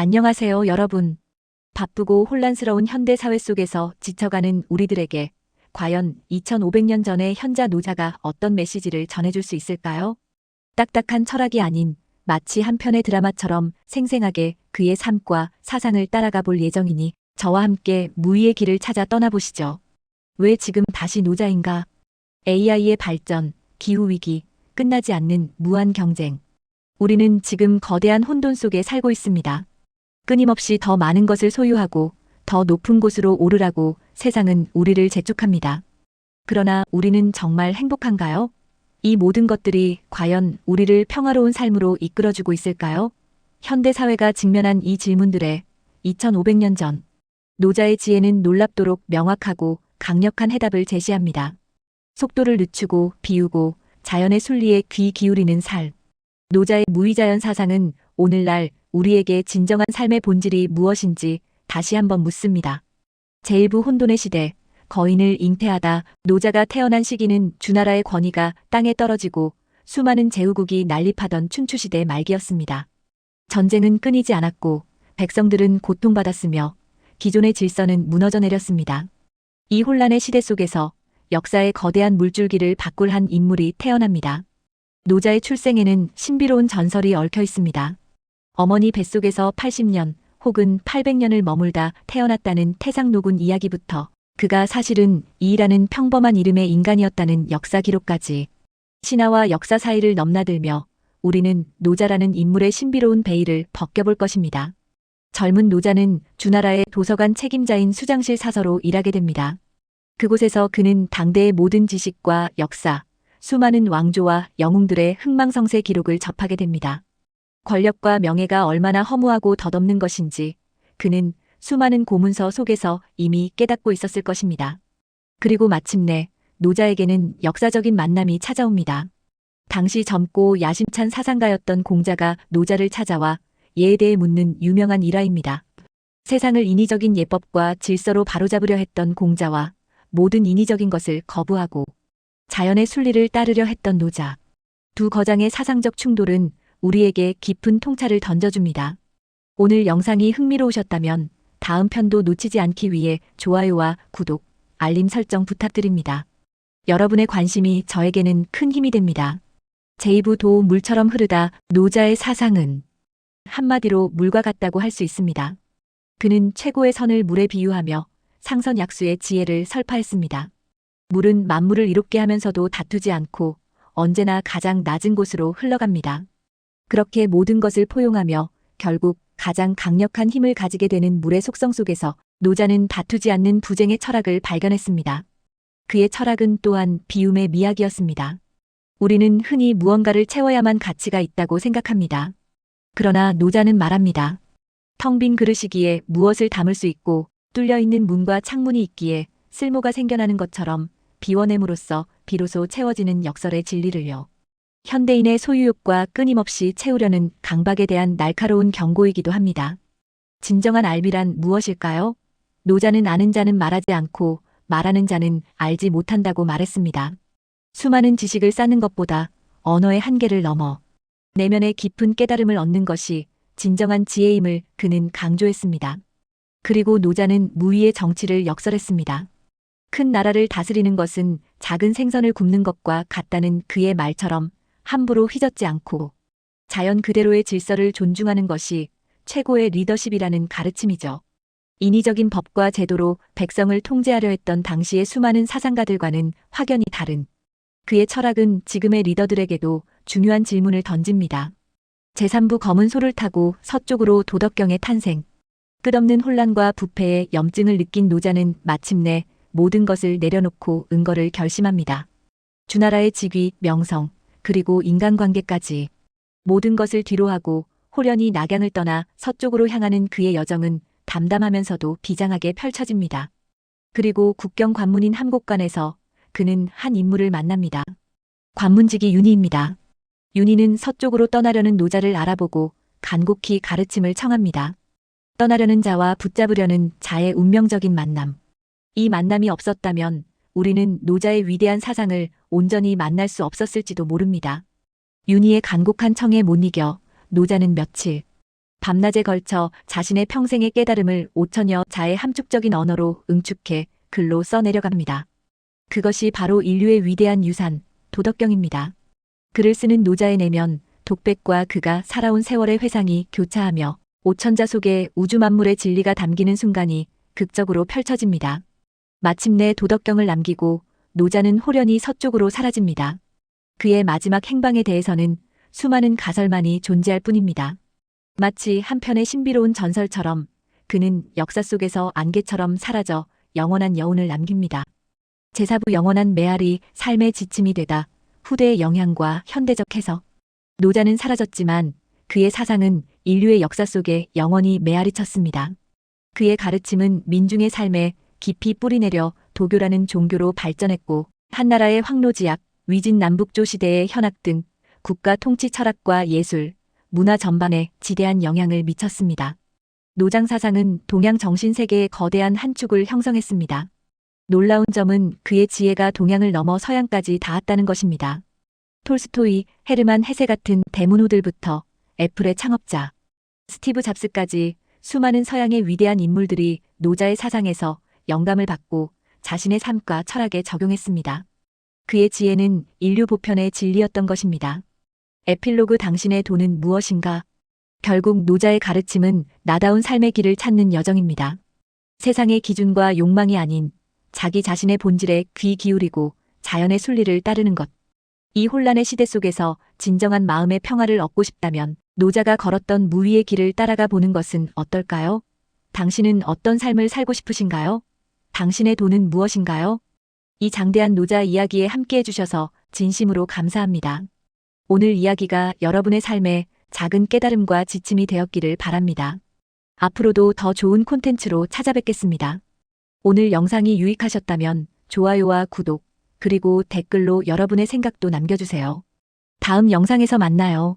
안녕하세요, 여러분. 바쁘고 혼란스러운 현대 사회 속에서 지쳐가는 우리들에게 과연 2500년 전의 현자 노자가 어떤 메시지를 전해줄 수 있을까요? 딱딱한 철학이 아닌 마치 한 편의 드라마처럼 생생하게 그의 삶과 사상을 따라가 볼 예정이니 저와 함께 무의의 길을 찾아 떠나보시죠. 왜 지금 다시 노자인가? AI의 발전, 기후위기, 끝나지 않는 무한 경쟁. 우리는 지금 거대한 혼돈 속에 살고 있습니다. 끊임없이 더 많은 것을 소유하고 더 높은 곳으로 오르라고 세상은 우리를 재촉합니다. 그러나 우리는 정말 행복한가요? 이 모든 것들이 과연 우리를 평화로운 삶으로 이끌어주고 있을까요? 현대 사회가 직면한 이 질문들에 2500년 전 노자의 지혜는 놀랍도록 명확하고 강력한 해답을 제시합니다. 속도를 늦추고 비우고 자연의 순리에 귀 기울이는 삶. 노자의 무의자연 사상은 오늘날 우리에게 진정한 삶의 본질이 무엇인지 다시 한번 묻습니다. 제1부 혼돈의 시대, 거인을 잉태하다 노자가 태어난 시기는 주나라의 권위가 땅에 떨어지고 수많은 제후국이 난립하던 춘추시대 말기였습니다. 전쟁은 끊이지 않았고 백성들은 고통받았으며 기존의 질서는 무너져 내렸습니다. 이 혼란의 시대 속에서 역사의 거대한 물줄기를 바꿀 한 인물이 태어납니다. 노자의 출생에는 신비로운 전설이 얽혀 있습니다. 어머니 뱃속에서 80년 혹은 800년을 머물다 태어났다는 태상노군 이야기부터 그가 사실은 이이라는 평범한 이름의 인간이었다는 역사 기록까지 신화와 역사 사이를 넘나들며 우리는 노자라는 인물의 신비로운 베일을 벗겨볼 것입니다. 젊은 노자는 주나라의 도서관 책임자인 수장실 사서로 일하게 됩니다. 그곳에서 그는 당대의 모든 지식과 역사, 수많은 왕조와 영웅들의 흥망성쇠 기록을 접하게 됩니다. 권력과 명예가 얼마나 허무하고 덧없는 것인지 그는 수많은 고문서 속에서 이미 깨닫고 있었을 것입니다. 그리고 마침내 노자에게는 역사적인 만남이 찾아옵니다. 당시 젊고 야심찬 사상가였던 공자가 노자를 찾아와 예에 대해 묻는 유명한 일화입니다. 세상을 인위적인 예법과 질서로 바로잡으려 했던 공자와 모든 인위적인 것을 거부하고 자연의 순리를 따르려 했던 노자. 두 거장의 사상적 충돌은 우리에게 깊은 통찰을 던져줍니다. 오늘 영상이 흥미로우셨다면 다음 편도 놓치지 않기 위해 좋아요와 구독, 알림 설정 부탁드립니다. 여러분의 관심이 저에게는 큰 힘이 됩니다. 제2부 도 물처럼 흐르다 노자의 사상은 한마디로 물과 같다고 할 수 있습니다. 그는 최고의 선을 물에 비유하며 상선약수의 지혜를 설파했습니다. 물은 만물을 이롭게 하면서도 다투지 않고 언제나 가장 낮은 곳으로 흘러갑니다. 그렇게 모든 것을 포용하며 결국 가장 강력한 힘을 가지게 되는 물의 속성 속에서 노자는 다투지 않는 부쟁의 철학을 발견했습니다. 그의 철학은 또한 비움의 미학이었습니다. 우리는 흔히 무언가를 채워야만 가치가 있다고 생각합니다. 그러나 노자는 말합니다. 텅 빈 그릇이기에 무엇을 담을 수 있고 뚫려있는 문과 창문이 있기에 쓸모가 생겨나는 것처럼 비워냄으로써 비로소 채워지는 역설의 진리를요. 현대인의 소유욕과 끊임없이 채우려는 강박에 대한 날카로운 경고이기도 합니다. 진정한 알미란 무엇일까요? 노자는 아는 자는 말하지 않고 말하는 자는 알지 못한다고 말했습니다. 수많은 지식을 쌓는 것보다 언어의 한계를 넘어 내면의 깊은 깨달음을 얻는 것이 진정한 지혜임을 그는 강조했습니다. 그리고 노자는 무위의 정치를 역설했습니다. 큰 나라를 다스리는 것은 작은 생선을 굽는 것과 같다는 그의 말처럼 함부로 휘젓지 않고 자연 그대로의 질서를 존중하는 것이 최고의 리더십이라는 가르침이죠. 인위적인 법과 제도로 백성을 통제하려 했던 당시의 수많은 사상가들과는 확연히 다른 그의 철학은 지금의 리더들에게도 중요한 질문을 던집니다. 제3부 검은 소를 타고 서쪽으로 도덕경의 탄생. 끝없는 혼란과 부패의 염증을 느낀 노자는 마침내 모든 것을 내려놓고 은거를 결심합니다. 주나라의 직위, 명성, 그리고 인간관계까지 모든 것을 뒤로하고 호련히 낙양을 떠나 서쪽으로 향하는 그의 여정은 담담하면서도 비장하게 펼쳐집니다. 그리고 국경 관문인 함곡관에서 그는 한 인물을 만납니다. 관문직이 윤희입니다. 윤희는 서쪽으로 떠나려는 노자를 알아보고 간곡히 가르침을 청합니다. 떠나려는 자와 붙잡으려는 자의 운명적인 만남. 이 만남이 없었다면 우리는 노자의 위대한 사상을 온전히 만날 수 없었을지도 모릅니다. 윤희의 간곡한 청에 못 이겨 노자는 며칠 밤낮에 걸쳐 자신의 평생의 깨달음을 5천여 자의 함축적인 언어로 응축해 글로 써내려갑니다. 그것이 바로 인류의 위대한 유산, 도덕경입니다. 글을 쓰는 노자의 내면, 독백과 그가 살아온 세월의 회상이 교차하며 오천자 속에 우주 만물의 진리가 담기는 순간이 극적으로 펼쳐집니다. 마침내 도덕경을 남기고 노자는 호련히 서쪽으로 사라집니다. 그의 마지막 행방에 대해서는 수많은 가설만이 존재할 뿐입니다. 마치 한편의 신비로운 전설처럼 그는 역사 속에서 안개처럼 사라져 영원한 여운을 남깁니다. 제4부 영원한 메아리 삶의 지침이 되다. 후대의 영향과 현대적 해석. 노자는 사라졌지만 그의 사상은 인류의 역사 속에 영원히 메아리쳤습니다. 그의 가르침은 민중의 삶에 깊이 뿌리내려 도교라는 종교로 발전했고 한나라의 황로지약, 위진 남북조 시대의 현악 등 국가 통치 철학과 예술, 문화 전반에 지대한 영향을 미쳤습니다. 노장 사상은 동양 정신 세계의 거대한 한 축을 형성했습니다. 놀라운 점은 그의 지혜가 동양을 넘어 서양까지 닿았다는 것입니다. 톨스토이, 헤르만 헤세 같은 대문호들부터 애플의 창업자, 스티브 잡스까지 수많은 서양의 위대한 인물들이 노자의 사상에서 영감을 받고 자신의 삶과 철학에 적용했습니다. 그의 지혜는 인류 보편의 진리였던 것입니다. 에필로그 당신의 돈은 무엇인가? 결국 노자의 가르침은 나다운 삶의 길을 찾는 여정입니다. 세상의 기준과 욕망이 아닌 자기 자신의 본질에 귀 기울이고 자연의 순리를 따르는 것. 이 혼란의 시대 속에서 진정한 마음의 평화를 얻고 싶다면 노자가 걸었던 무위의 길을 따라가 보는 것은 어떨까요? 당신은 어떤 삶을 살고 싶으신가요? 당신의 돈은 무엇인가요? 이 장대한 노자 이야기에 함께해 주셔서 진심으로 감사합니다. 오늘 이야기가 여러분의 삶에 작은 깨달음과 지침이 되었기를 바랍니다. 앞으로도 더 좋은 콘텐츠로 찾아뵙겠습니다. 오늘 영상이 유익하셨다면 좋아요와 구독, 그리고 댓글로 여러분의 생각도 남겨주세요. 다음 영상에서 만나요.